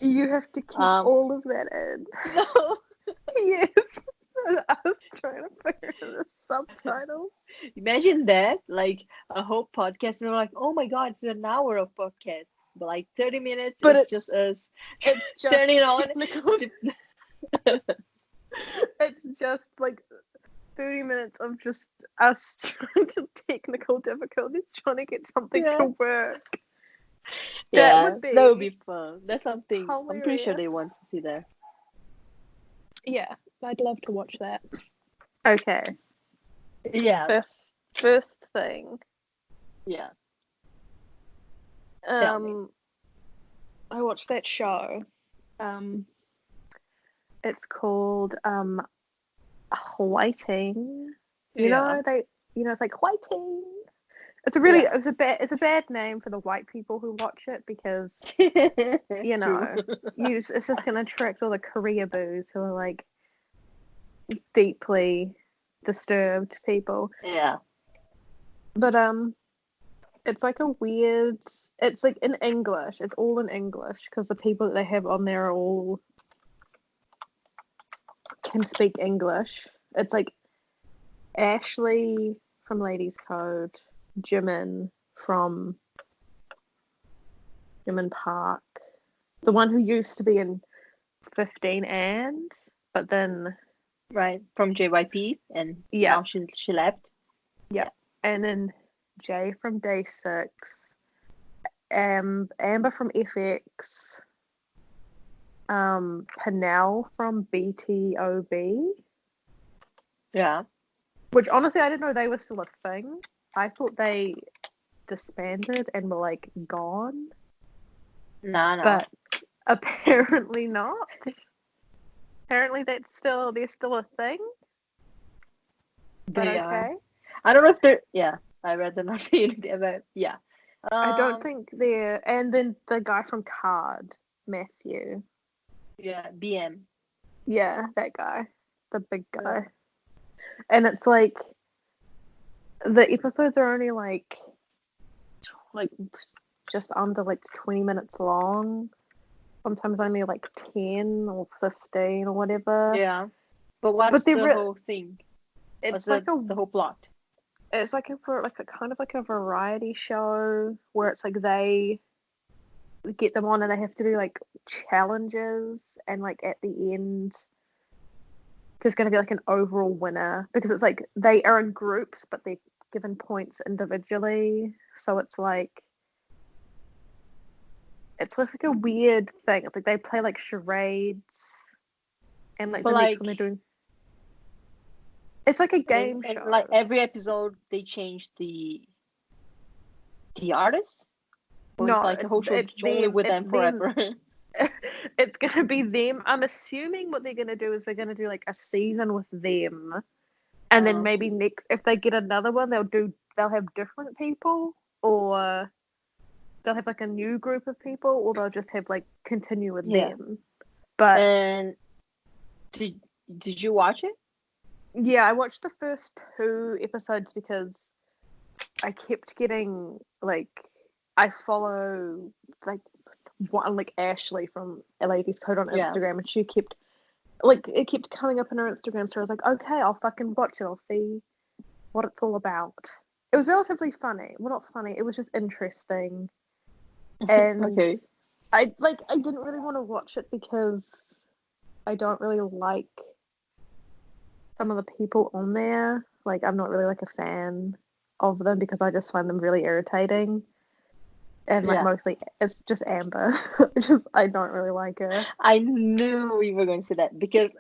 You have to keep all of that in. No. Yes. I was trying to figure out the subtitles. Imagine that, like a whole podcast, and we're like, oh my god, it's an hour of podcast, but like 30 minutes But is just us it's just turning on. technical. It's just like 30 minutes of just us trying to technical difficulties, trying to get something Yeah. to work. Yeah, that would be be fun. That's something I'm pretty sure they want hilarious. to see that. Yeah, I'd love to watch that. Okay, Yes. first thing. Yeah. Tell me. I watched that show. It's called Hwaiting. Yeah. It's like Hwaiting. Yeah. It's a bad name for the white people who watch it because True. it's just gonna attract all the Korea boos who are like deeply disturbed people. Yeah. But it's like a weird. It's like in English. It's all in English because the people that they have on there are all can speak English. It's like Ashley from Ladies Code, Jimin from Jimin Park, the one who used to be in 15 but then Right. From JYP, and yeah, now she left. yeah, and then Jay from Day 6, Amber from FX, Panel from BTOB, Yeah. which honestly I didn't know they were still a thing. I thought they disbanded and were like gone, Nah. but apparently not. Apparently they're still a thing. But They are. okay. I don't know if they're. Yeah. I rather not say anything about. Yeah. I don't think they're. And then the guy from Card, Matthew. Yeah. BM. Yeah, that guy, the big guy. Yeah. And it's like the episodes are only like just under like 20 minutes long. Sometimes only like 10 or 15 or whatever. Yeah. But what's But the whole thing? What's it's like the whole plot? it's like a kind of like a variety show where it's like they get them on and they have to do like challenges, and like at the end there's going to be like an overall winner because it's like they are in groups but they're given points individually, so it's like a weird thing. It's like they play like charades, and like But the next like, one they're doing, it's like a game and show. like every episode they change the artist, or it's No, like a whole show it's only them. with It's them them. forever. It's gonna be them. I'm assuming what they're gonna do is they're gonna do like a season with them, and then maybe next if they get another one, they'll have different people, or they'll have like a new group of people, or they'll just have like continue with Yeah. them. But And did you watch it? yeah, I watched the first 2 episodes because I kept getting like I follow like Ashley from Ladies Code on Yeah. Instagram, and she kept it kept coming up in her Instagram story. I was like, okay, I'll fucking watch it. I'll see what it's all about. It was relatively funny. Well, not funny. It was just interesting, and Okay. I didn't really want to watch it because I don't really like some of the people on there. Like, I'm not really like a fan of them because I just find them really irritating. And like Yeah. mostly it's just Amber. I don't really like her. I knew we were going to say that because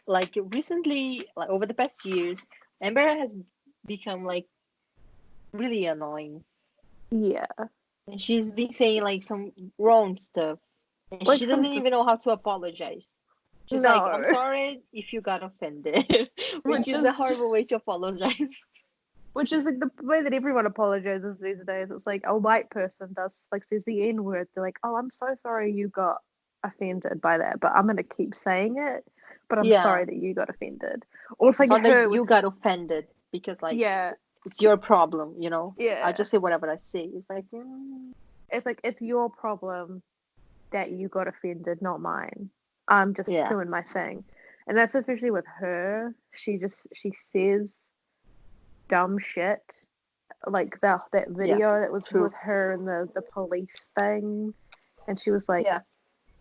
like recently, like over the past years, Amber has become like really annoying. Yeah. And she's been saying like some wrong stuff. And Like she doesn't some even know how to apologize. She's like, I'm no. sorry if you got offended, which Which is is a horrible way to apologize. like the way that everyone apologizes these days. It's like a white person says the N word. They're like, oh, I'm so sorry you got offended by that, but I'm gonna keep saying it. But I'm Yeah. sorry that you got offended. Or it's It's like not that her with you got offended because like yeah, it's your problem, I yeah. just say whatever I say. It's like It's like it's your problem that you got offended, not mine. I'm just Yeah. doing my thing. And that's especially with her. She says dumb shit. Like that Yeah. video that was True. with her and the police thing. And she was like, Yeah.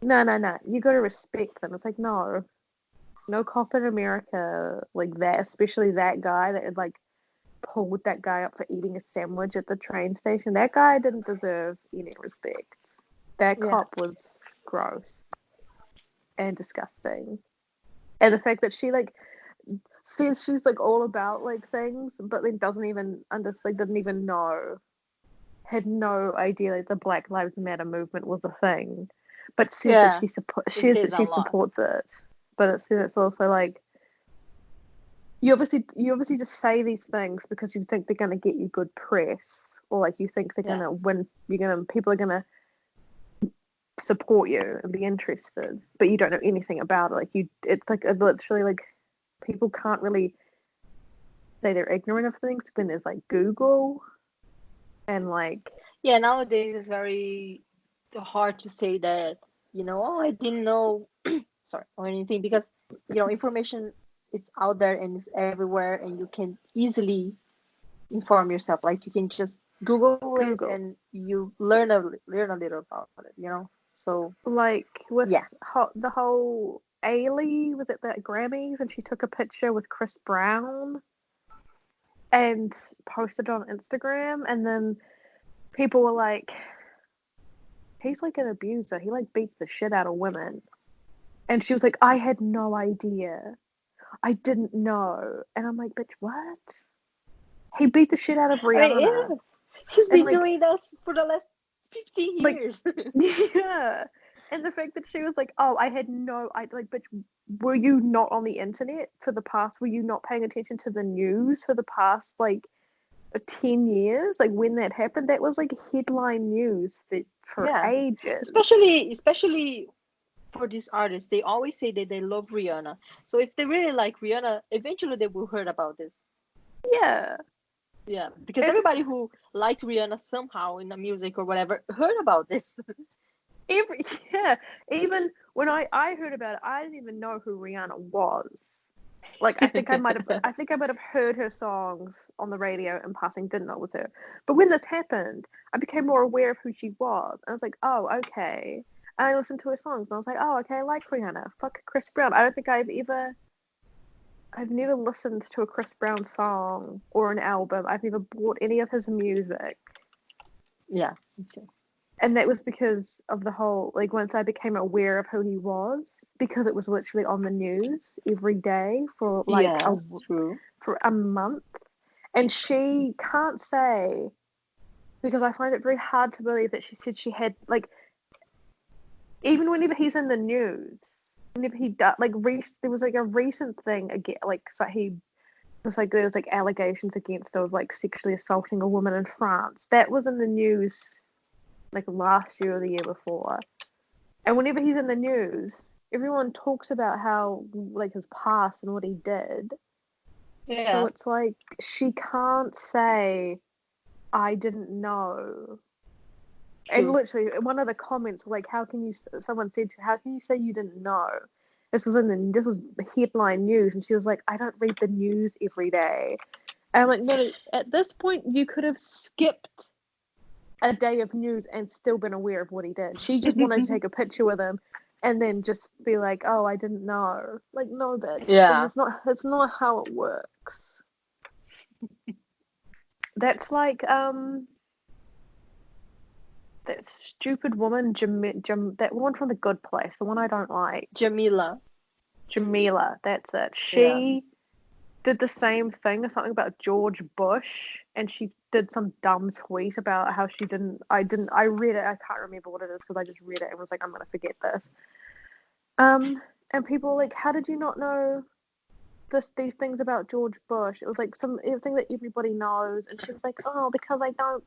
no, you gotta respect them. It's like, no cop in America like that, especially that guy that had like pulled that guy up for eating a sandwich at the train station. That guy didn't deserve any respect. That Yeah. cop was gross and disgusting. And the fact that she like says she's like all about like things, but then doesn't even understand, didn't even know, had no idea like the Black Lives Matter movement was a thing, but says that Yeah. It says says that a she lot. supports it. But it's also like you obviously just say these things because you think they're gonna get you good press, or like you think they're Yeah. gonna win. People are gonna support you and be interested, but you don't know anything about it. Like it's like literally like people can't really say they're ignorant of things when there's like Google and like Yeah, nowadays it's very hard to say that, oh, I didn't know, sorry, or anything, because, information is out there and it's everywhere, and you can easily inform yourself. Like, you can just Google it Google. and you learn a little about it. So, Like with yeah. the whole Ailey was at the Grammys and she took a picture with Chris Brown and posted on Instagram, and then people were like, he's like an abuser. He like beats the shit out of women. And she was like, I had no idea. I didn't know. And I'm like, bitch, what? He beat the shit out of I mean, Rihanna. yeah, he's And been like, doing that for the last 15 like, years. yeah. And the fact that she was like, oh, I had no, I like, bitch, were you not on the internet for the past? Were you not paying attention to the news for the past like 10 years? Like when that happened, that was like headline news for Yeah, ages. especially for these artists, they always say that they love Rihanna. So if they really like Rihanna, eventually they will heard about this. Yeah. Yeah, because And everybody who likes Rihanna somehow in the music or whatever heard about this. every, yeah, even when I heard about it, I didn't even know who Rihanna was. Like I think I might have heard her songs on the radio in passing, didn't know it was her. But when this happened, I became more aware of who she was. And I was like, oh, okay. And I listened to her songs and I was like, oh, okay, I like Rihanna. Fuck Chris Brown. I don't think I've never listened to a Chris Brown song or an album. I've never bought any of his music. Yeah, me too. And that was because of the whole, like, once I became aware of who he was, because it was literally on the news every day for like Yes, true. for a month. And she can't say, because I find it very hard to believe that she said she had like, even whenever he's in the news, whenever he does like there was like a recent thing again, like so he was like there was like allegations against him of like sexually assaulting a woman in France. That was in the news like last year or the year before. And whenever he's in the news, everyone talks about how like his past and what he did. So Yeah, it's like she can't say I didn't know. And true. literally, one of the comments like, "How can you?" Someone said, "How can you say you didn't know?" This was headline news, and she was like, "I don't read the news every day." And I'm like, "No, at this point, you could have skipped a day of news and still been aware of what he did. She just wanted to take a picture with him and then just be like, "Oh, I didn't know." Like, no, bitch. Like, Yeah. it's not how it works. That's like that stupid woman, that one from The Good Place, the one I don't like, Jamila. Jamila. That's it. Yeah. She did the same thing, something about George Bush, and she did some dumb tweet about how she didn't. I read it. I can't remember what it is because I just read it and was like, I'm gonna forget this. And people were like, how did you not know these things about George Bush? It was like everything that everybody knows, and she was like, oh, because I don't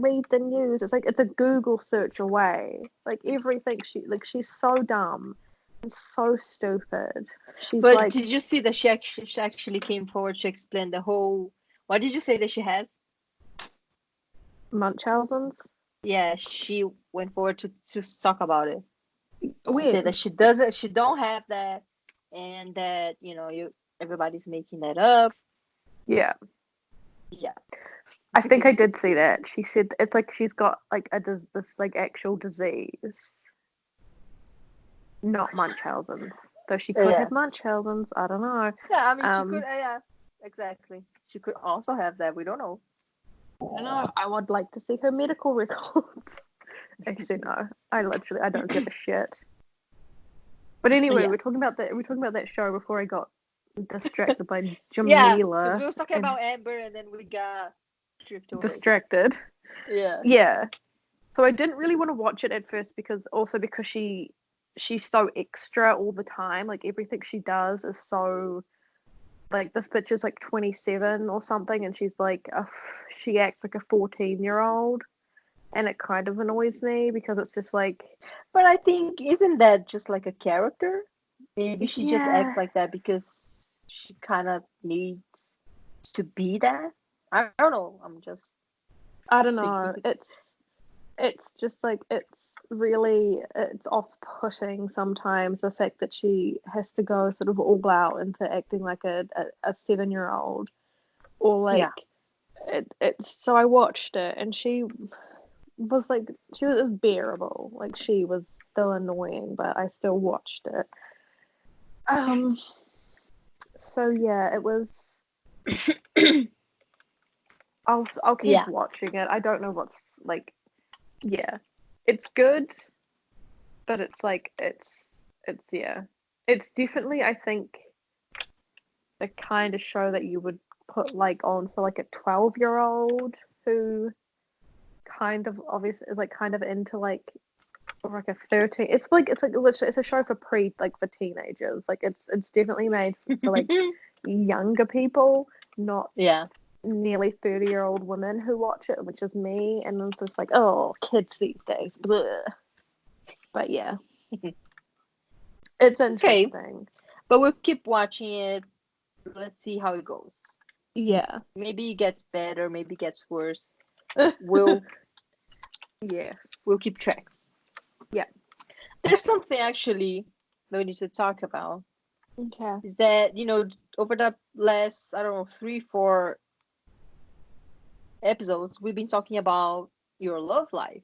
read the news. It's like it's a Google search away. Like everything she's so dumb and so stupid. She's But like did you see that she actually came forward to explain the whole? What did you say that she has? Munchausen's. Yeah, she went forward to talk about it. She said that When? she don't have that, and that everybody's making that up. Yeah. Yeah, I think I did see that. She said it's like she's got like this like actual disease, not Munchausen's. Though she could yeah, have Munchausen's, I don't know. yeah. I mean, she could. Um, Yeah, exactly. She could also have that. We don't know. I don't know. I would like to see her medical records. Actually, no. I don't give a shit. But anyway, Yes. we're talking about that show before I got distracted by Yeah, because Jamila we were talking and about Amber, and then we got tripped away. distracted. Yeah. Yeah. So I didn't really want to watch it at first because she's so extra all the time. Like everything she does is so like this bitch is like 27 or something, and she acts like a 14-year-old, and it kind of annoys me because it's just like But I think isn't that just like a character? Maybe she just yeah, acts like that because she kind of needs to be that. I don't know. I'm just I don't thinking. know. It's just like it's off-putting sometimes the fact that she has to go sort of all out into acting like a 7-year-old or Yeah. like it's so I watched it and she was bearable, like she was still annoying, but I still watched it. um so yeah, it was I'll keep Yeah. watching it. I don't know what's like yeah, it's good, but it's like it's yeah, it's definitely I think the kind of show that you would put like on for like a 12-year-old who kind of obviously is like kind of into like or like a 13. It's like literally it's a show for like for teenagers. Like it's definitely made for like younger people, not Yeah. nearly 30-year-old women who watch it, which is me. And it's just like, oh, kids these days. Bleh. But yeah, it's Okay. interesting. But we'll keep watching it. Let's see how it goes. Yeah. Maybe it gets better, maybe it gets worse. We'll Yes. we'll keep track. Yeah. There's something actually that we need to talk about. Okay. Is that, over the last, I don't know, 3, 4 episodes, we've been talking about your love life.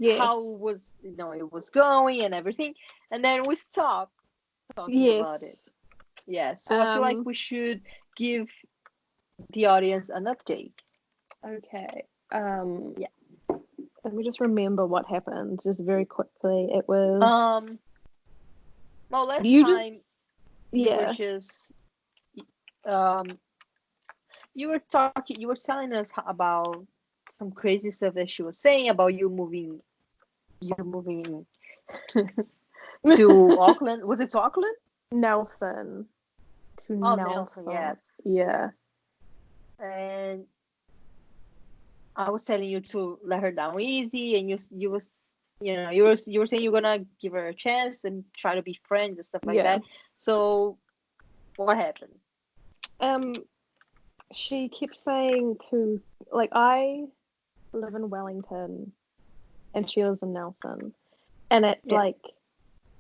Yes. How was, it was going and everything. And then we stopped talking Yes. about it. Yeah. So I feel like Um. we should give the audience an update. Okay. Yeah. Let me just remember what happened just very quickly. It was Um, well, last you just time you were yeah. just, um, you were telling us about some crazy stuff that she was saying about you moving to Auckland. Was it to Auckland? Nelson to Oh, Nelson, Nelson. yes. Yeah. And I was telling you to let her down easy, and you were saying you're gonna give her a chance and try to be friends and stuff like Yeah. that. So what happened? Um she kept saying to like I live in Wellington and she lives in Nelson. And it's Yeah, like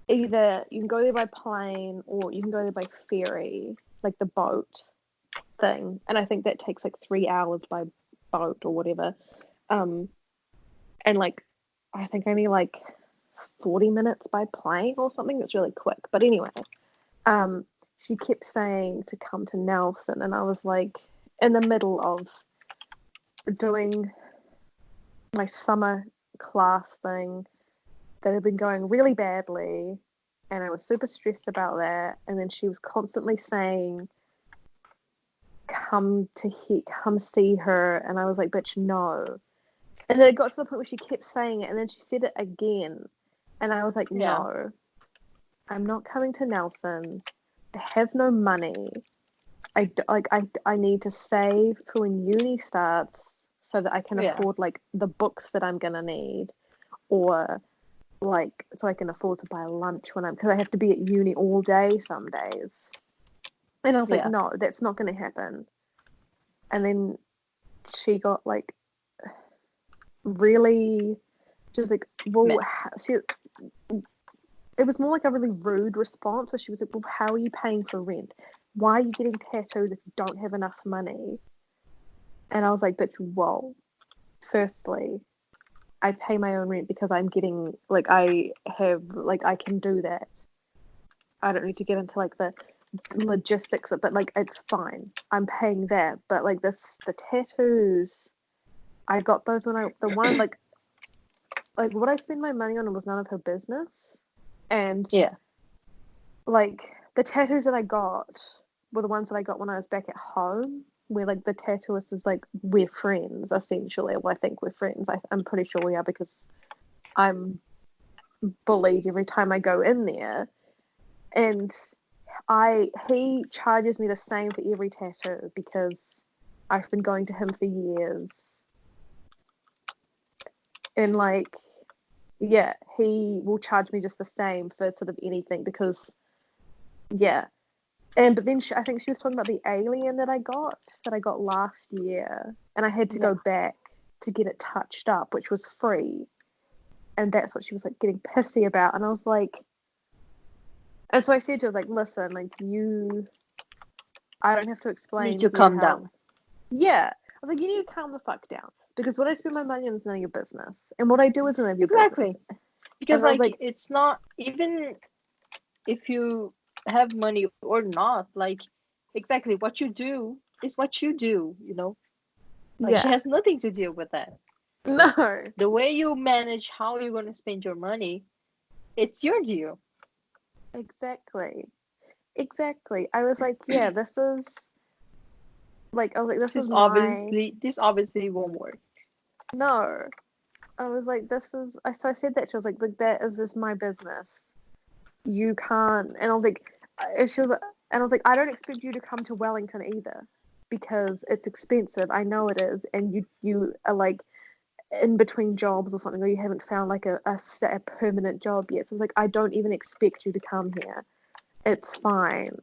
either you can go there by plane or you can go there by ferry, like the boat thing. And I think that takes like 3 hours by boat or whatever. Um, and like I think only like 40 minutes by plane or something. It's really quick. But anyway, um, she kept saying to come to Nelson, and I was like in the middle of doing my summer class thing that had been going really badly, and I was super stressed about that. And then she was constantly saying, come see her," and I was like, "Bitch, no." And then it got to the point where she kept saying it, and then she said it again, and I was like, yeah, "No, I'm not coming to Nelson. I have no money. I need to save for when uni starts so that I can yeah, afford like the books that I'm gonna need, or like so I can afford to buy lunch when I'm because I have to be at uni all day some days." And I was like, yeah. "No, that's not gonna happen." And then she got like really, she was like, well, Man. it was more like a really rude response where she was like, well, how are you paying for rent? Why are you getting tattoos if you don't have enough money? And I was like, bitch, whoa. Firstly, I pay my own rent because I'm getting, like, I can do that. I don't need to get into, like, the logistics of it, but, like, it's fine. I'm paying that. But, like, the tattoos, I got those like, what I spend my money on was none of her business. And, Yeah. like, the tattoos that I got were the ones that I got when I was back at home, where, like, the tattooist is like, we're friends, essentially. Well, I think we're friends. I'm pretty sure we are because I'm bullied every time I go in there. And he charges me the same for every tattoo because I've been going to him for years. And, like, yeah, he will charge me just the same for sort of anything because, yeah. But then I think she was talking about the alien that I got last year, and I had to Yeah. go back to get it touched up, which was free, and that's what she was like getting pissy about, and I was like, and so I said to her, I was like, listen, like I don't have to You need explain to to you calm how, down. yeah, I was like, you need to calm the fuck down because what I spend my money on is none of your business, and what I do is none of your business, Exactly. Because and I was like like, it's not even if you have money or not, like exactly what you do is what you do, you know? Like she yeah, has nothing to do with that. no, The way you manage how you're gonna spend your money, it's your deal. exactly. Exactly. I was like, yeah, this is like, I was like, this is my This obviously won't work. no. I was like, this is. So I said that she was like, that is just my business. You can't. And I was like, she was, and I was like, I don't expect you to come to Wellington either, because it's expensive. I know it is, and you are like in between jobs or something, or you haven't found like a permanent job yet. So I was like, I don't even expect you to come here. It's fine.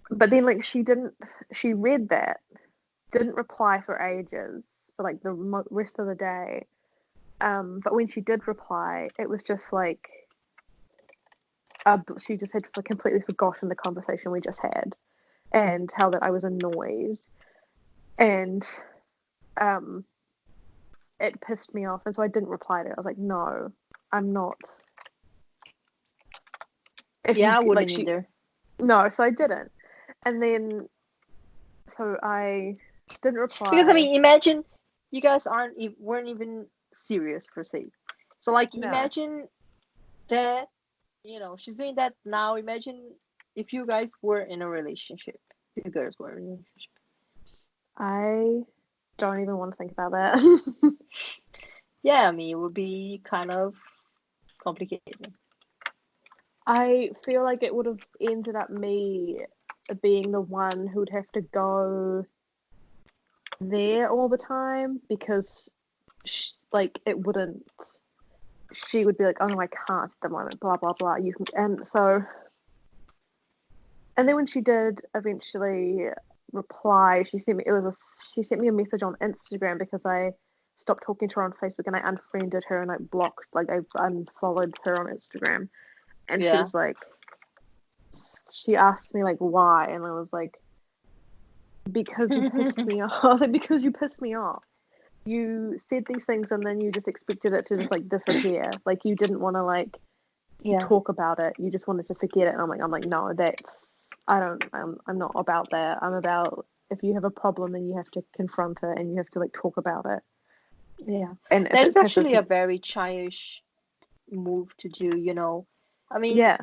But then like she didn't. She read that, didn't reply for ages, for like the rest of the day. But when she did reply, it was just like she just had completely forgotten the conversation we just had and how that I was annoyed, and um, it pissed me off, and so I didn't reply to it. I was like, no, I'm not. If you Yeah, I like, wouldn't she either. no, so I didn't, and then so I didn't Because I reply. mean, imagine you guys weren't even serious per se. So like, No, imagine that she's doing that now. Imagine if you guys were in a relationship. You guys were in a relationship. I don't even want to think about that. Yeah, I mean, it would be kind of complicated. I feel like it would have ended up me being the one who'd have to go there all the time because, like, it wouldn't. She would be like, "Oh no, I can't at the moment." Blah blah blah. You can, and so, and then when she did eventually reply, she sent me. She sent me a message on Instagram because I stopped talking to her on Facebook and I unfriended her and I blocked, like, I unfollowed her on Instagram, and she Yeah. was like, she asked me like why, and I was like, because you pissed me off. I was like, because you pissed me off. You said these things and then you just expected it to just like disappear. Like you didn't want to like Yeah. talk about it. You just wanted to forget it. And I'm like, no, that's I don't. I'm not about that. I'm about if you have a problem, then you have to confront it and you have to like talk about it. Yeah. And if That it is pisses actually me, a very childish move to do. I mean, yeah,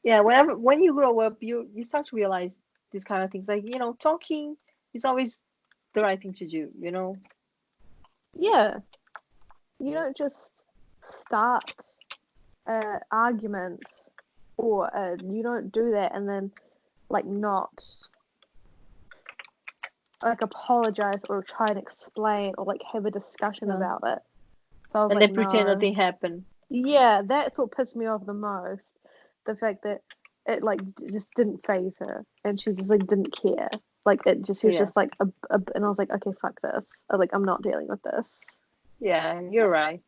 yeah, when you grow up, you start to realize these kind of things. Like, talking is always the right thing to do. yeah, you don't just start a argument or you don't do that and then like not like apologize or try and explain or like have a discussion Yeah. about it. So I was And like, then pretend no. nothing happened. Yeah, that's what pissed me off the most. The fact that it like just didn't phase her and she just like didn't care. Like it just she was Yeah. just like and I was like, okay, fuck this. I was like, I'm not dealing with this. Yeah, you're right.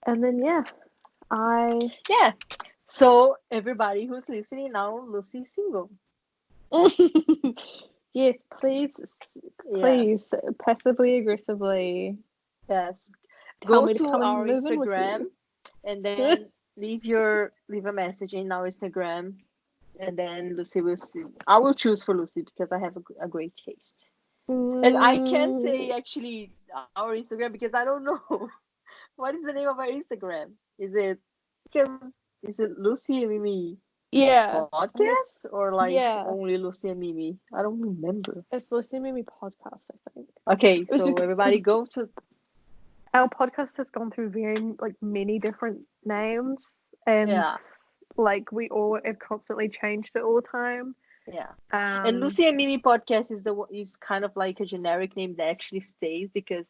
And then yeah, I Yeah. So everybody who's listening now, Lucy's single. yes, please, please, Yes. passively aggressively Yes. tell Go me to to come and our move in with Instagram you. and then leave a message in our Instagram, and then Lucy will see. I will choose for Lucy because I have a great taste. And I can't say Mm, actually our Instagram because I don't know what is the name of our Instagram. Because is it Lucy and Mimi yeah, I think podcast it's or like yeah, only Lucy and Mimi? I don't remember. it's listening to me podcast. I think Okay, it was so because everybody go to our podcast has gone through very like many different names, and yeah. like we all have constantly changed it all the time. Yeah. And Um, Lucy and Mimi podcast is kind of like a generic name that actually stays because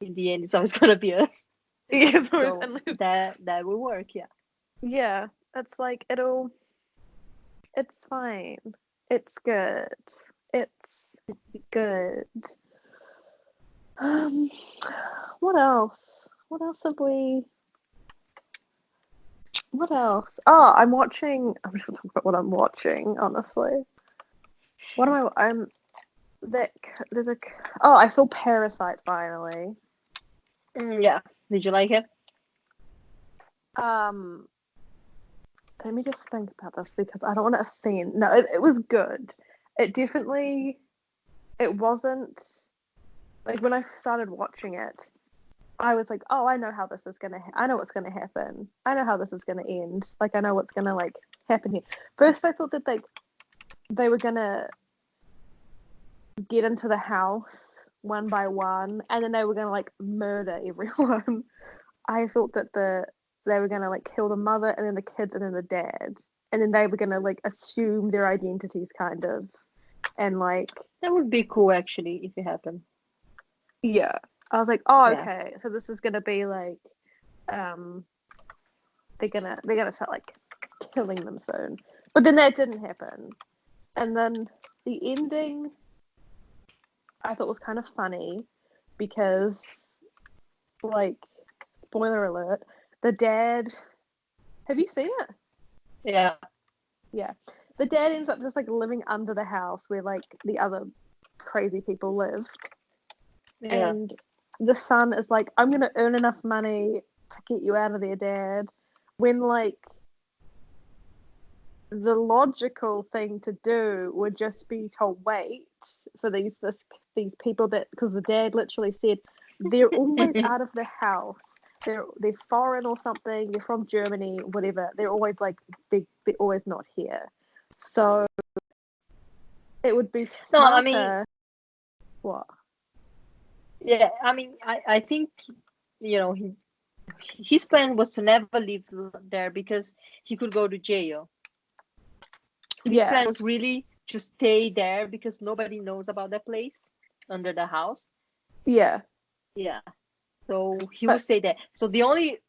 in the end it's always gonna be us. yeah, so, So unless, that will work, yeah. yeah, it's like it's fine. It's good. It's good. Um, what else? What else have we? What else? Oh, I'm watching. I'm just gonna talk about what I'm watching. Honestly, what am I? I'm that there's a. Oh, I saw Parasite finally. Yeah. Did you like it? Um, let me just think about this because I don't want to offend. No, it was good. It definitely. It wasn't like when I started watching it. I was like, oh, I know how this is gonna. I know what's gonna happen. I know how this is gonna end. Like I know what's gonna like happen here. First, I thought that they were gonna get into the house one by one, and then they were gonna like murder everyone. I thought that they were gonna like kill the mother and then the kids and then the dad, and then they were gonna like assume their identities kind of, and like That would be cool actually if it happened. yeah. I was like, oh, Yeah. okay, so this is gonna be like, um, they're gonna start like killing them soon, but then that didn't happen, and then the ending I thought was kind of funny because like spoiler alert, the dad. Have you seen it? Yeah. Yeah, the dad ends up just like living under the house where like the other crazy people lived, Yeah. and the son is like, "I'm gonna earn enough money to get you out of there, Dad." When like the logical thing to do would just be to wait for these people that because the dad literally said they're always out of the house. They're foreign or something. They're from Germany, whatever. They're always like they're always not here. So it would be No, I mean, smarter. What? yeah, I mean, I think his plan was to never leave there because he could go to jail. So his Yeah, plan was really to stay there because nobody knows about that place under the house. yeah, Yeah. So he will but stay there. So the only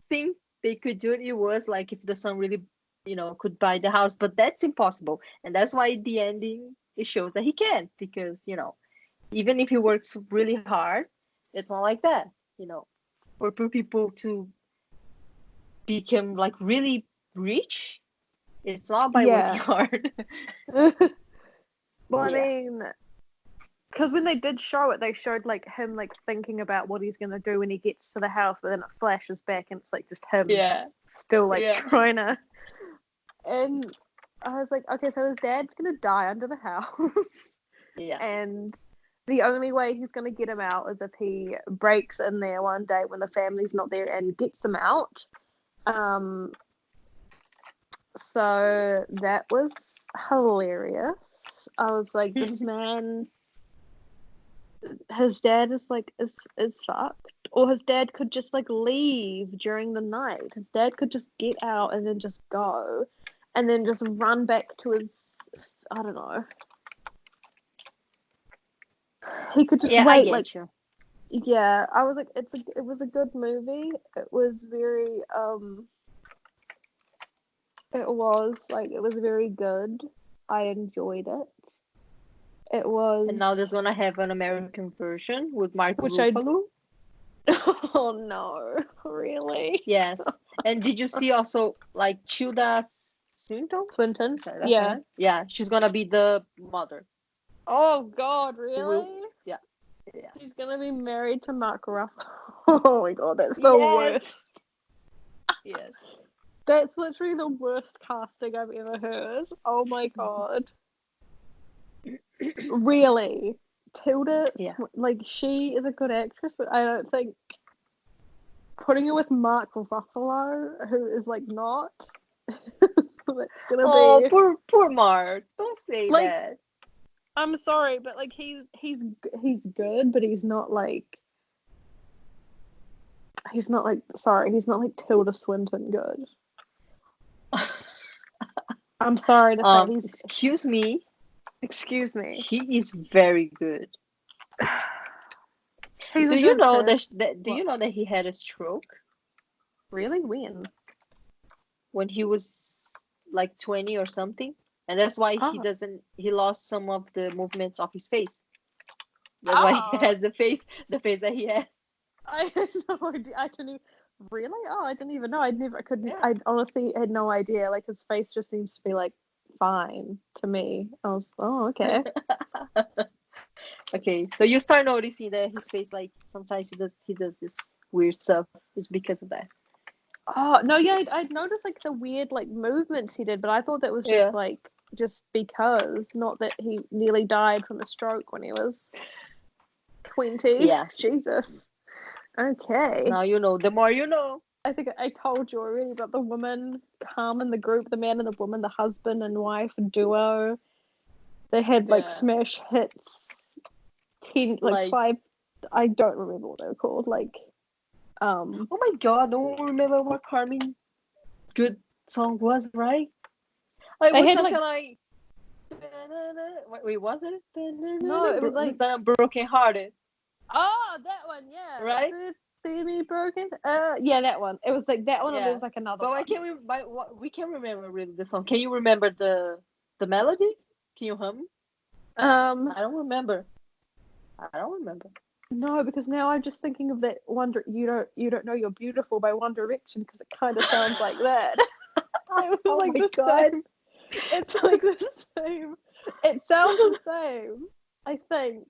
thing they could do it was like if the son really, could buy the house, but that's impossible. And that's why the ending it shows that he can't because, even if he works really hard, it's not like that. You know, for poor people to become like really rich, it's not by working yeah. hard. Well, I Yeah. mean, because when they did show it, they showed like him like thinking about what he's gonna do when he gets to the house, but then it flashes back and it's like just him Yeah. still like Yeah. trying to. And I was like, okay, so his dad's gonna die under the house, Yeah. and the only way he's gonna get him out is if he breaks in there one day when the family's not there and gets them out. Um, so that was hilarious. I was like, this man, his dad is like is fucked, or his dad could just like leave during the night. His dad could just get out and then just go, and then just run back to his. I don't know. He could just Yeah, I wait. Like, get you. yeah, I was like, it was a good movie. It was very it was very good. I enjoyed it. It And was now there's gonna have an American version with Mark which I Ruffalo. Oh no, really? Yes. And did you see also like Childa Swinton? Swinton? Sorry, that's her Yeah. name. Yeah, she's gonna be the mother. Oh God, Who will? really? Yeah, yeah. She's gonna be married to Mark Ruffalo. Oh my God, that's the Yes, worst. yes. That's literally the worst casting I've ever heard. Oh my God. Really? Yeah. Like, she is a good actress, but I don't think putting her with Mark Ruffalo, who is like not, that's gonna Oh, be poor Mark. Don't say like, that. I'm sorry, but like he's good, but he's not like Tilda Swinton good. I'm sorry to say he's. Excuse me. Excuse me. He is very good. He's Do a you good know person. that? Do What? you know that he had a stroke Really? When? when he was like 20 or something, and that's why he Oh. doesn't. He lost some of the movements of his face. That's why he Oh. has the face that he has. I had no idea. I didn't even. Really? Oh, I didn't even know. I never. I couldn't. Yeah. I honestly had no idea. Like, his face just seems to be like fine to me. I was. Oh, okay. Okay, so you start noticing that his face, like sometimes he does this weird stuff. It's because of that. Oh no, yeah. I'd noticed like the weird like movements he did, but I thought that was Yeah. just because, not that he nearly died from a stroke when he was 20. Yeah. Jesus. Okay. Now you know. The more you know. I think I told you already about the woman Carmen, the group, the man and the woman, the husband and wife duo. They had like Yeah. smash hits, 10, like Like, five. I don't remember what they were called. Like, oh my God, don't remember what Carmen good song was, right? It they was had something like like. Wait, was it? no, it was like Broken Hearted, oh that one, yeah. right? See me broken. Yeah, that one. It was like that one, and there Yeah. was like another But one. we can remember really the song. Can you remember the melody? Can you hum? Um, I don't remember. I don't remember. no, because now I'm just thinking of that Wonder. You don't know you're beautiful by One Direction, because it kind of sounds like that. It was Oh like my the God. same. It's like the same. It sounds the same, I think.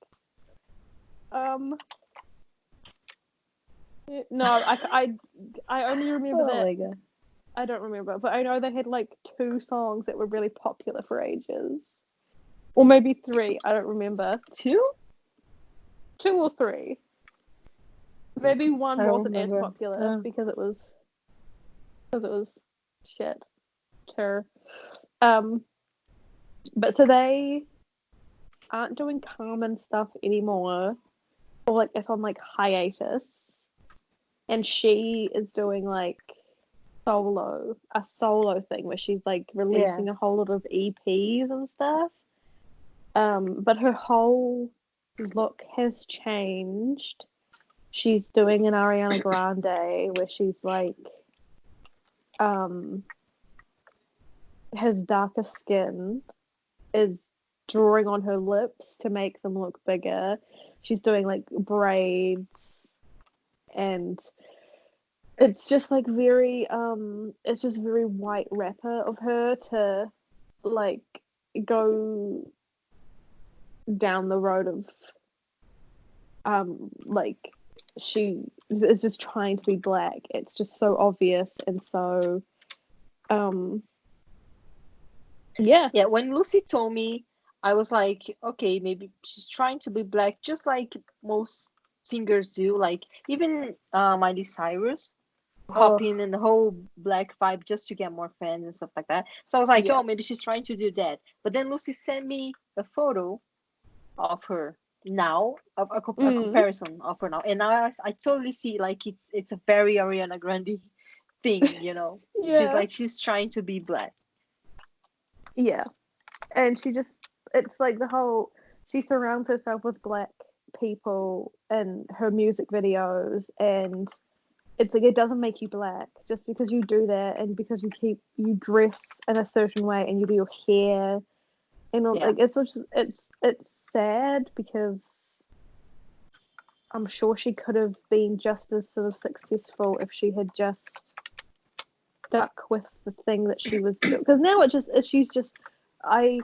Um, no, I only remember Oh that. my God. I don't remember, but I know they had like two songs that were really popular for ages, or maybe three. I don't remember. Two? Two or three. Maybe I one don't wasn't as remember. popular because it was shit. Ter. Um, but so they aren't doing Carmen stuff anymore, or like it's on like hiatus, and she is doing like a solo thing where she's like Yeah. releasing a whole lot of EPs and stuff. But her whole look has changed. She's doing an Ariana Grande where she's like um has darker skin, is drawing on her lips to make them look bigger. She's doing like braids, and it's just very white rapper of her to like go down the road of like she is just trying to be black. It's just so obvious, and so um yeah. Yeah, when Lucy told me, I was like, okay, maybe she's trying to be black, just like most singers do. Like even Miley Cyrus, Oh hopping in the whole black vibe just to get more fans and stuff like that. So I was like, yeah. oh, maybe she's trying to do that. But then Lucy sent me a photo of her now, a Mm, comparison of her now, and now I totally see like it's a very Ariana Grande thing. yeah, She's trying to be black. yeah. And it's like the whole, she surrounds herself with black people in her music videos, and it's like it doesn't make you black just because you do that, and because you dress in a certain way and you do your hair and all, Yeah, like it's sad because I'm sure she could have been just as sort of successful if she had just stuck with the thing that she was doing. Because now she's just, I'm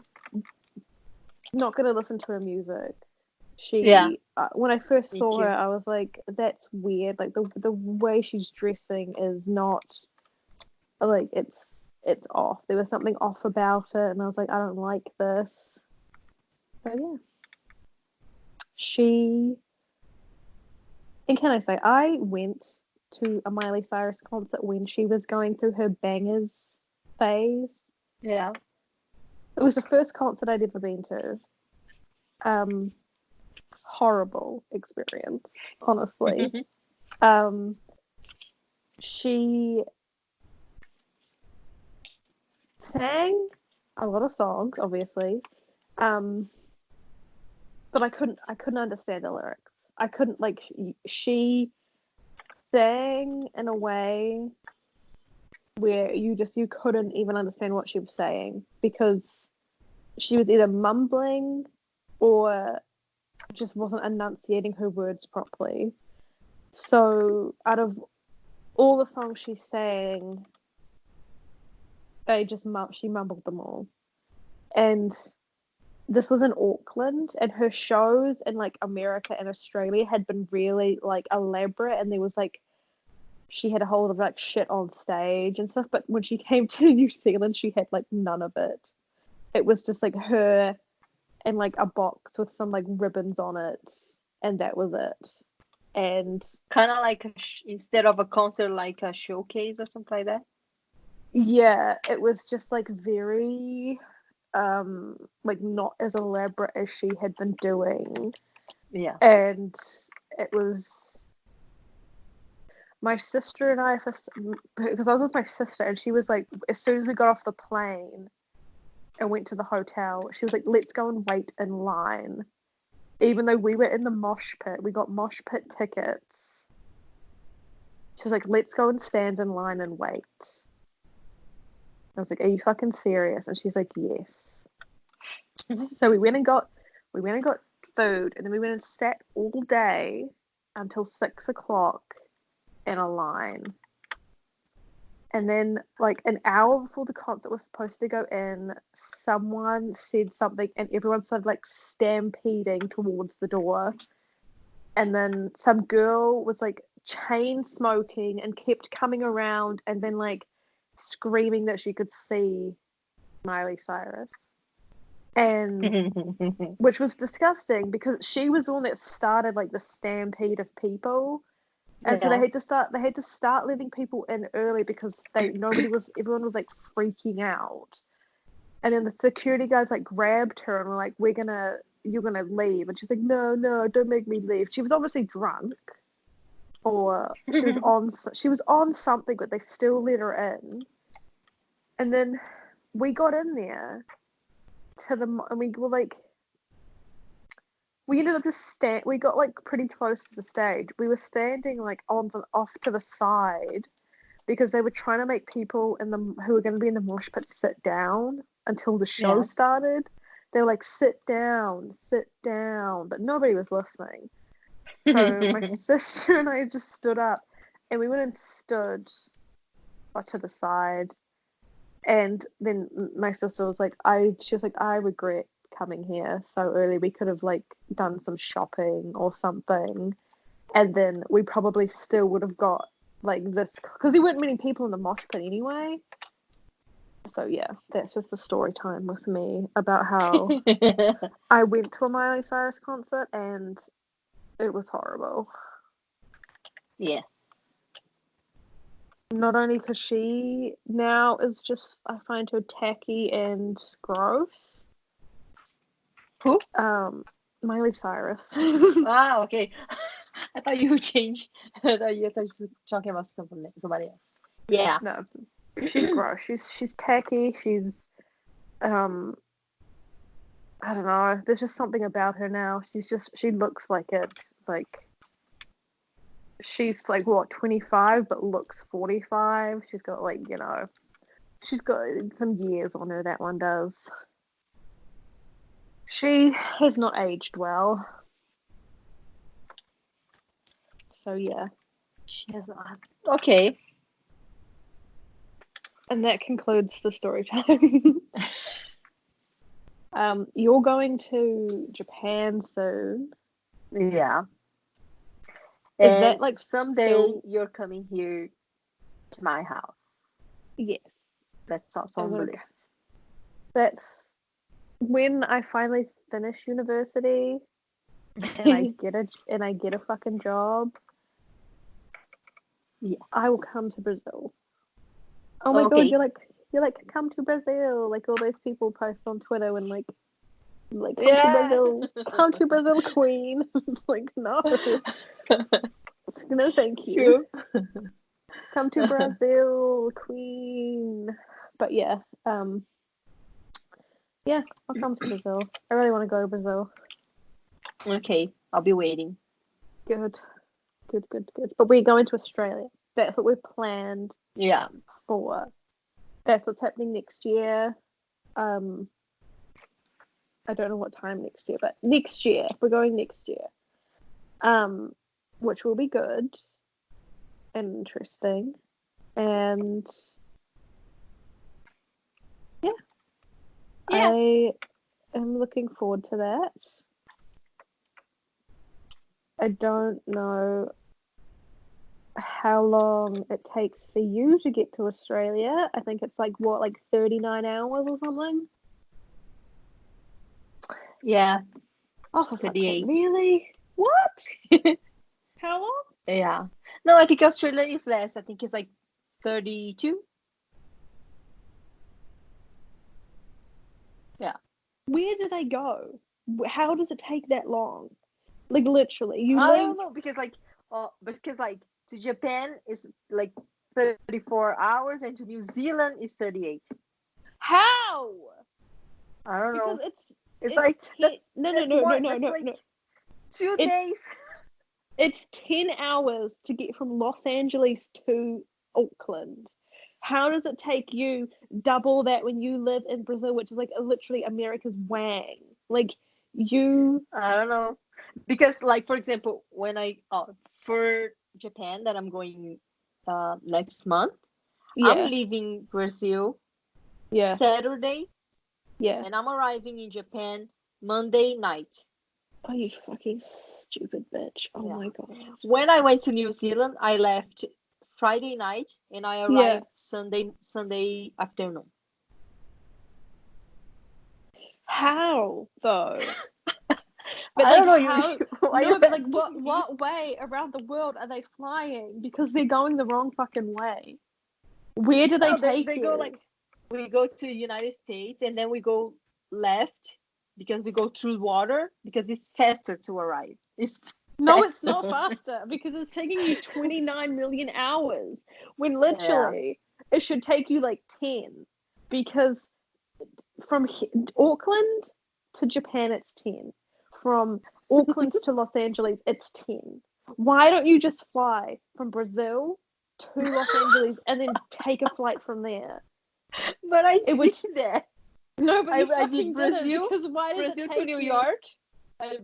not going to listen to her music. Yeah, When I first me saw her, too. I was like, that's weird. Like the way she's dressing is not like it's off. There was something off about it, and I was like, I don't like this. So yeah, she. And can I say, I went to a Miley Cyrus concert when she was going through her bangers phase. Yeah. It was the first concert I'd ever been to. Um, Horrible experience, honestly. Um, she sang a lot of songs, obviously, um, but I couldn't understand the lyrics. I couldn't like she sang in a way where you couldn't even understand what she was saying because she was either mumbling or just wasn't enunciating her words properly. So out of all the songs she sang, she mumbled them all. And this was in Auckland, and her shows in like America and Australia had been really like elaborate, and there was like she had a whole lot of like shit on stage and stuff. But when she came to New Zealand, she had like none of it. It was just like her and like a box with some like ribbons on it, and that was it. And Kind of like instead of a concert, like a showcase or something like that. yeah, it was just like very like not as elaborate as she had been doing. Yeah. And it was my sister and I, because I was with my sister, and she was like, as soon as we got off the plane and went to the hotel, she was like, let's go and wait in line. Even though we were in the mosh pit, we got mosh pit tickets. She was like, let's go and stand in line and wait. I was like, are you fucking serious? And she's like, yes. So we went and got food, and then we went and sat all day until 6 o'clock in a line. And then, like an hour before the concert was supposed to go in, someone said something, and everyone started like stampeding towards the door. And then some girl was like chain smoking and kept coming around, and then like screaming that she could see Miley Cyrus. And which was disgusting because she was the one that started like the stampede of people. And so Yeah. they had to start letting people in early because everyone was like freaking out. And then the security guys like grabbed her and were like, you're gonna leave. And she's like, no, don't make me leave. She was obviously drunk, or she was on something, but they still let her in. And then we got in there and we were like, we ended up just stand. We got like pretty close to the stage. We were standing like off to the side because they were trying to make people who were going to be in the mosh pit sit down until the show Yeah. started. They were like, sit down, but nobody was listening. So my sister and I just stood up, and we went and stood to the side. And then my sister was like, she was like, I regret coming here so early. We could have like done some shopping or something, and then we probably still would have got like this because there weren't many people in the mosh pit anyway. So yeah, that's just the story time with me about how I went to a Miley Cyrus concert and it was horrible. Yes. Not only because she now is just, I find her tacky and gross. Who? Miley Cyrus. Ah, okay. I thought you changed. I thought you were talking about somebody else. Yeah. No, she's gross. She's tacky. She's um I don't know. There's just something about her now. She looks like it. Like she's like what 25 but looks 45. She's got she's got some years on her, that one does. She has not aged well. So yeah. She has okay. And that concludes the story time. You're going to Japan soon. Yeah. Is And that like someday still? you're coming here to my house. Yes. That's also on the Like, list. that's when I finally finish university and I get a fucking job. Yeah. I will come to Brazil. Oh my god, Okay. you're like come to Brazil. Like all those people post on Twitter when like come to Yeah. Brazil. Come to Brazil, queen. It's like no. No, thank you. True. Come to Brazil, queen. But yeah, yeah, I'll come to Brazil. I really want to go to Brazil. Okay, I'll be waiting. Good. But we're going to Australia. That's what we've planned Yeah. for. That's what's happening next year. I don't know what time next year, but next year we're going next year. Which will be good and interesting, and yeah, I am looking forward to that. I don't know how long it takes for you to get to Australia. I think it's like 39 hours or something. Yeah. Oh, for fuck's sake, 38. really? What? How long? Yeah. No, I think Australia is less. I think it's like 32. Yeah. Where do they go? How does it take that long? Like literally, you I live. don't know because like to Japan is like 34 hours and to New Zealand is 38. How? I don't Because know. it's It's like no that's more that's no like no. 2 It's days. it's 10 hours to get from Los Angeles to Auckland. How does it take you double that when you live in Brazil, which is like literally America's wang? Like you, I don't know. Because like for example, when I for Japan that I'm going next month, I'm yeah, leaving Brazil yeah, Saturday yeah. and I'm arriving in Japan Monday night. Oh, you fucking stupid bitch! Oh Yeah. my god. When I went to New Zealand, I left Friday night and I Yeah. arrived Sunday afternoon. How though? But I like don't know. how? Why No, you but like asking me? what way around the world are they flying? Because they're going the wrong fucking way. Where do they No, take they go you? like we go to the United States and then we go left because we go through water because it's faster to arrive. It's No, it's faster. not faster because it's taking you 29 million hours when Yeah. literally it should take you like 10 because from Auckland to Japan it's 10. From Auckland to Los Angeles it's 10. Why don't you just fly from Brazil to Los Angeles and then take a flight from there? But I It did would that. no, but you I did fucking didn't Brazil, because why does it Brazil to take New you? York,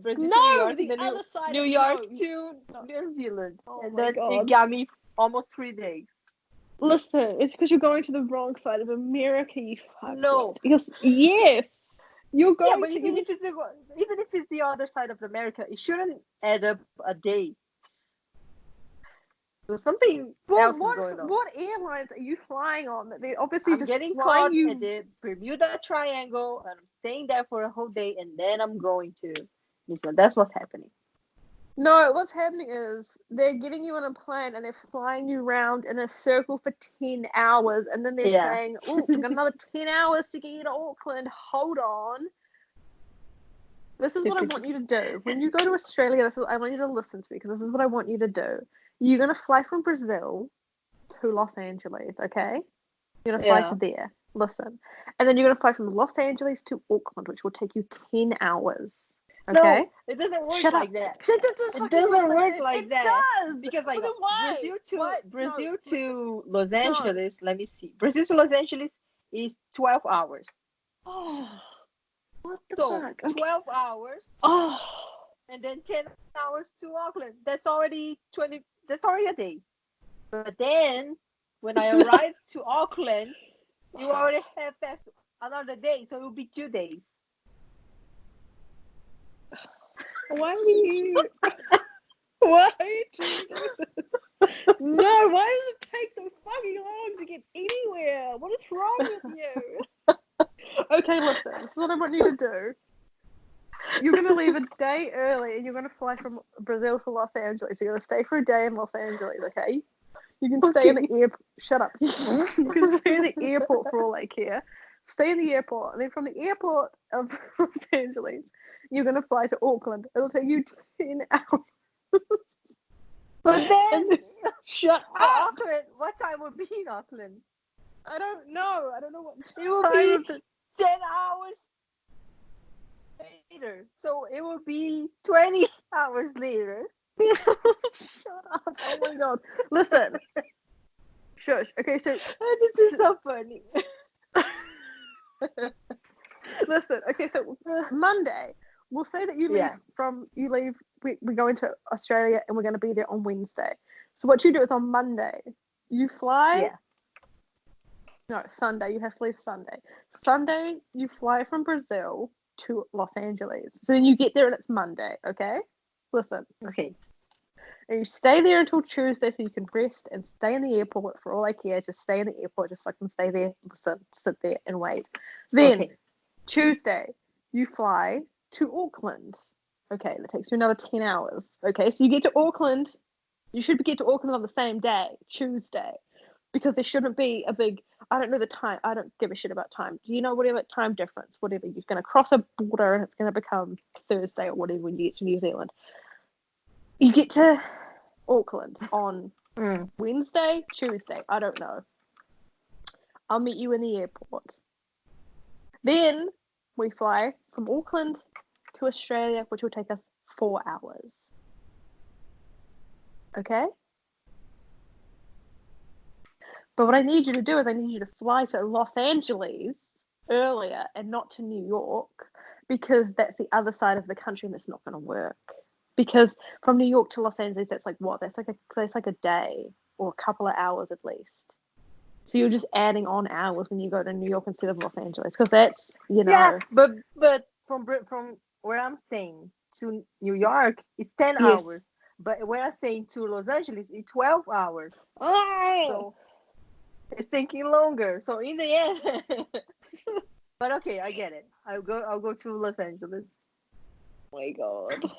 Brazil to New No, York, and the then other side New of York no. to No. New Zealand, Oh and my then it god. got me almost 3 days. Listen, it's because you're going to the wrong side of America, you fuckwit. No, Yes, you're yeah, going but to the. even if it's the other side of America, it shouldn't add up a day. So something Well, else is going on. what airlines are you flying on? That they're obviously I'm just getting flying caught at you. the Bermuda Triangle, and I'm staying there for a whole day, and then I'm going to New Zealand. That's what's happening. No, what's happening is they're getting you on a plane and they're flying you around in a circle for 10 hours, and then they're Yeah. saying, "Oh, we've got another 10 hours to get you to Auckland. Hold on." This is what I want you to do. When you go to Australia, I want you to listen to me because this is what I want you to do. You're going to fly from Brazil to Los Angeles, okay? You're going to fly Yeah. to there. Listen. And then you're going to fly from Los Angeles to Auckland, which will take you 10 hours. Okay? No, it doesn't work Shut up. like that. Just It fucking doesn't work listen. like It that. does. Because like Well, then why? Brazil to What? Brazil No, listen. to Los No. Angeles, let me see. Brazil to Los Angeles is 12 hours. Oh, what the So fuck? Okay. 12 hours Oh. and then 10 hours to Auckland. That's already that's already a day. But then when I arrived to Auckland, you already have passed another day, so it will be 2 days. Why were you? Why did you do this? No, why does it take so fucking long to get anywhere? What is wrong with you? Okay, listen, this is what I want you to do. You're going to leave a day early and you're going to fly from Brazil to Los Angeles. You're going to stay for a day in Los Angeles, okay? You can stay in the airport. Shut up. You can stay in the airport for all I care. Stay in the airport. And then from the airport of Los Angeles, you're going to fly to Auckland. It'll take you 10 hours. But then, shut up. Auckland, what time will be in Auckland? I don't know. I don't know what time. It will be 10 hours later. So it will be 20 hours later. Shut up. Oh my god. Listen. Shush. Okay, so this is so funny. Listen, okay, so Monday, we'll say that you leave we go into Australia and we're going to be there on Wednesday. So what you do is on Monday, you fly. No, Sunday, you have to leave Sunday. Sunday, you fly from Brazil to Los Angeles. So then you get there and it's Monday, okay? Listen. Okay. And you stay there until Tuesday so you can rest and stay in the airport for all I care. Just stay in the airport, just fucking stay there, sit there and wait. Then Tuesday, you fly to Auckland. Okay, that takes you another 10 hours. Okay, so you get to Auckland. You should get to Auckland on the same day, Tuesday, because there shouldn't be a big, I don't know the time. I don't give a shit about time. Do you know whatever time difference, whatever? You're going to cross a border and it's going to become Thursday or whatever when you get to New Zealand. You get to Auckland on Wednesday, Tuesday. I don't know. I'll meet you in the airport. Then we fly from Auckland to Australia, which will take us 4 hours. Okay? But what I need you to do is I need you to fly to Los Angeles earlier and not to New York, because that's the other side of the country and that's not going to work. Because from New York to Los Angeles, that's like what? That's like a day or a couple of hours at least. So you're just adding on hours when you go to New York instead of Los Angeles, because that's, you know. Yeah, but from where I'm staying to New York, it's 10 hours. But where I'm staying to Los Angeles, it's 12 hours. Oh! So it's taking longer. So in the end, but okay, I get it. I'll go to Los Angeles. Oh my god!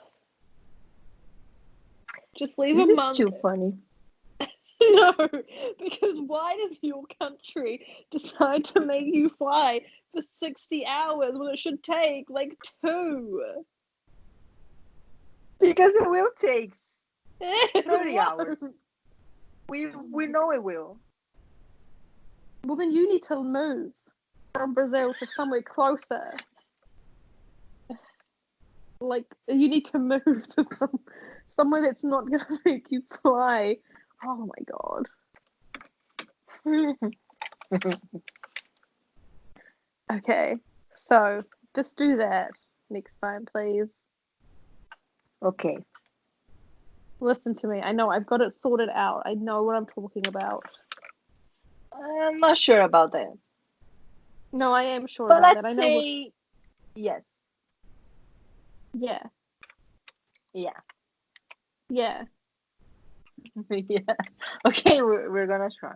Just leave this a is month. Too funny. No, because why does your country decide to make you fly for 60 hours when it should take like 2? Because it will take 30 hours. We know it will. Well, then you need to move from Brazil to somewhere closer. Like, you need to move to somewhere that's not going to make you fly. Oh my god. Okay, so just do that next time, please. Okay. Listen to me. I know I've got it sorted out. I know what I'm talking about. I'm not sure about that. No, I am sure but about that. Let's I know. Say yes. Yeah. Yeah. Yeah. Yeah. Okay, we're gonna try.